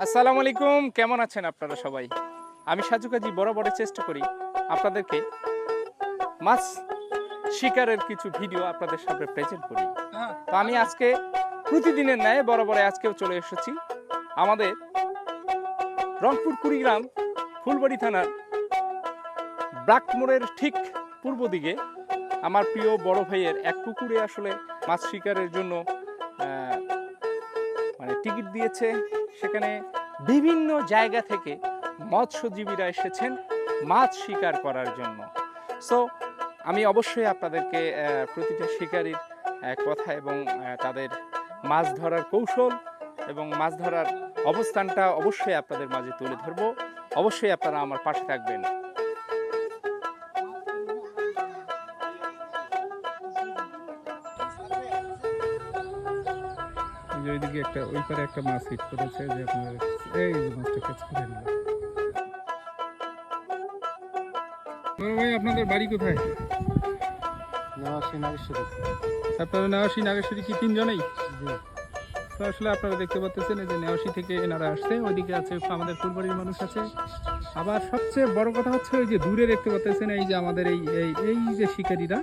আসসালামু আলাইকুম, কেমন আছেন আপনারা সবাই? আমি সাজু কাজী বরাবরের চেষ্টা করি আপনাদেরকে মাছ শিকারের কিছু ভিডিও আপনাদের সামনে প্রেজেন্ট করি। তো আমি আজকে প্রতিদিনের ন্যায় বরাবরে আজকেও চলে এসেছি আমাদের রংপুর কুড়িগ্রাম ফুলবাড়ি থানার ব্রাকমোড়ের ঠিক পূর্ব দিকে আমার প্রিয় বড় ভাইয়ের এক পুকুরে আসলে মাছ শিকারের জন্য টিকিট দিয়েছে। সেখানে বিভিন্ন জায়গা থেকে মৎস্যজীবীরা এসেছেন মাছ শিকার করার জন্য। সো আমি অবশ্যই আপনাদেরকে প্রতিটা শিকারীর কথা এবং তাদের মাছ ধরার কৌশল এবং মাছ ধরার অবস্থানটা অবশ্যই আপনাদের মাঝে তুলে ধরবো। অবশ্যই আপনারা আমার পাশে থাকবেন। ওইদিকে একটা ওই পারে একটা মাছ হিট করেছে যে আপনার এই মাছটা ক্যাচ করে নিল। ভাই আপনাদের বাড়ি কোথায়? নেওয়াশী নাগেশ্বরী। আপনারা নেওয়াশী নাগেশ্বরী কি তিনজনেই? তো আসলে আপনারা দেখতে পাচ্ছেন এই যে নেওয়াশী থেকে এনারা আসছে, ওইদিকে আছে আমাদের ফুলবাড়ির মানুষ আছে। আবার সবচেয়ে বড় কথা হচ্ছে ওই যে দূরে দেখতে পাচ্ছেন এই যে আমাদের এই এই যে শিকারীরা,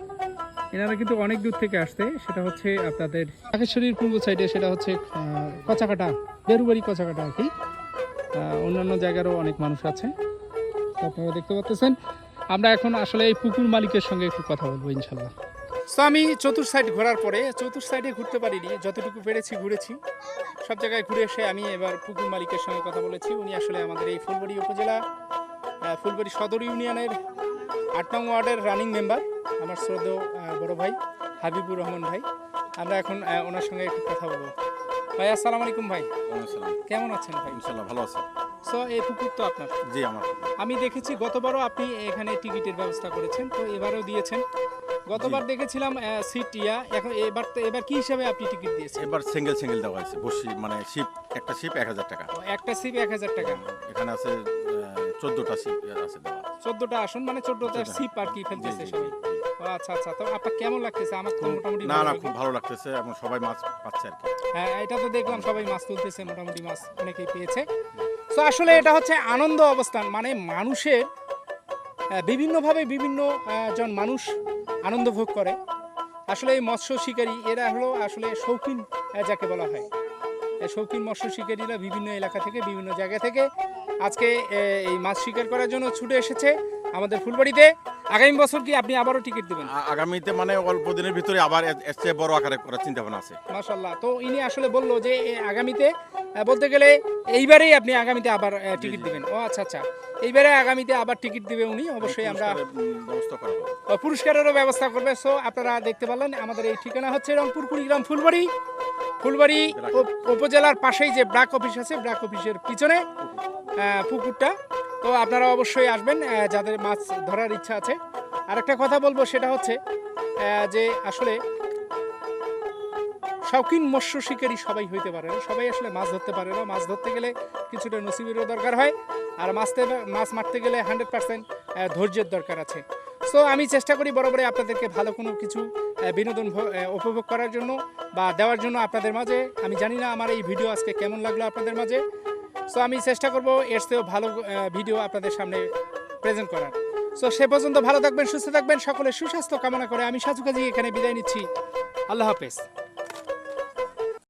এনারা কিন্তু অনেক দূর থেকে আসছে। সেটা হচ্ছে আপনাদের নাগেশ্বরীর পূর্ব সাইডে, সেটা হচ্ছে কচাকাটা, বেরুবাড়ি কচাকাটা আর কি। অন্যান্য জায়গারও অনেক মানুষ আছে, আপনারা দেখতে পাচ্ছেন। আমরা এখন আসলে এই পুকুর মালিকের সঙ্গে একটু কথা বলবো ইনশাল্লাহ। তো আমি চতুর সাইড ঘোরার পরে চতুর সাইডে ঘুরতে পারিনি, যতটুকু পেরেছি ঘুরেছি। সব জায়গায় ঘুরে এসে আমি এবার পুকুর মালিকের সঙ্গে কথা বলেছি। উনি আসলে আমাদের এই ফুলবাড়ি উপজেলা ফুলবাড়ি সদর ইউনিয়নের ৮ নং ওয়ার্ডের রানিং মেম্বার, আমার শ্রদ্ধেয় বড় ভাই হাবিবুর রহমান ভাই। আমরা এখন ওনার সঙ্গে একটু কথা বলবো। ভাই আসসালামু আলাইকুম। ভাই কেমন আছেন? ভাই ইনশাআল্লাহ ভালো আছে। সো এই পুকুর তো আপনার? জি আমার। আমি দেখেছি গতবারও আপনি এখানে টিকিটের ব্যবস্থা করেছেন, তো এবারেও দিয়েছেন। গতবার দেখেছিলাম সিট ইয়া, এখন এবার কি হিসাবে আপনি টিকিট দিয়েছেন? এবার সিঙ্গেল দেওয়া হয়েছে, বসি মানে শিপ, একটা শিপ ১,০০০ টাকা। একটা সিপ ১,০০০ টাকা। এখানে আছে ১৪টা শিপ আছে দেওয়া। ১৪টা আসন মানে ১৪টা সিপ আর কি ফেলতেছে সবাই। ও আচ্ছা আচ্ছা, তো আপনার কেমন লাগতেছে? আমার তো মোটামুটি না খুব ভালো লাগতেছে এবং সবাই মাছ পাচ্ছে আর কি। হ্যাঁ, এটা তো দেখলাম সবাই মাছ তুলতেছে, মোটামুটি মাছ অনেকেই পেয়েছে। তো আসলে এটা হচ্ছে আনন্দ অবস্থান, মানে মানুষের বিভিন্নভাবে বিভিন্ন জন মানুষ আনন্দ ভোগ করে। আসলে এই মৎস্য শিকারী এরা হলো আসলে শৌখিন, যাকে বলা হয় শৌখিন মৎস্য শিকারীরা বিভিন্ন এলাকা থেকে বিভিন্ন জায়গা থেকে আজকে এই মাছ শিকার করার জন্য ছুটে এসেছে আমাদের ফুলবাড়িতে। আগামী বছর কি আপনি আবারও টিকিট দেবেন? আগামীতে মানে অল্প দিনের ভিতরে আবার এর চেয়ে বড় আকারে করার চিন্তা ভাবনা আছে। মাশাআল্লাহ। তো ইনি আসলে বললো যে আগামীতে বলতে গেলে এইবারেই আপনি আগামীতে আবার টিকিট দিবেন। ও আচ্ছা আচ্ছা, এইবারে আগামীতে আবার টিকিট দিবে উনি। অবশ্যই আমরা ব্যবস্থা করব, পুরস্কারেরও ব্যবস্থা করবে। সো আপনারা দেখতে পারলেন আমাদের এই ঠিকানা হচ্ছে রংপুর কুড়িগ্রাম ফুলবাড়ি উপজেলার পাশেই যে ব্রাক অফিস আছে, ব্রাক অফিসের পিছনে পুকুরটা। তো আপনারা অবশ্যই আসবেন যাদের মাছ ধরার ইচ্ছা আছে। আরেকটা কথা বলবো, সেটা হচ্ছে যে আসলে শৌখিন মৎস্য শিকারী সবাই হইতে পারে না, সবাই আসলে মাছ ধরতে পারে না। মাছ ধরতে গেলে কিছুটা নসিবেরও দরকার হয়, আর মাছ মারতে গেলে 100% ধৈর্যের দরকার আছে। সো আমি চেষ্টা করি বরাবরই আপনাদেরকে ভালো কোনো কিছু বিনোদন উপভোগ করার জন্য বা দেওয়ার জন্য আপনাদের মাঝে। আমি জানি না আমার এই ভিডিও আজকে কেমন লাগলো আপনাদের মাঝে। সো আমি চেষ্টা করব এর চেয়েও ভালো ভিডিও আপনাদের সামনে প্রেজেন্ট করার। সো সে পর্যন্ত ভালো থাকবেন, সুস্থ থাকবেন, সকলের সুস্বাস্থ্য কামনা করে আমি সাজু কাজী এখানে বিদায় নিচ্ছি। আল্লাহ হাফেজ।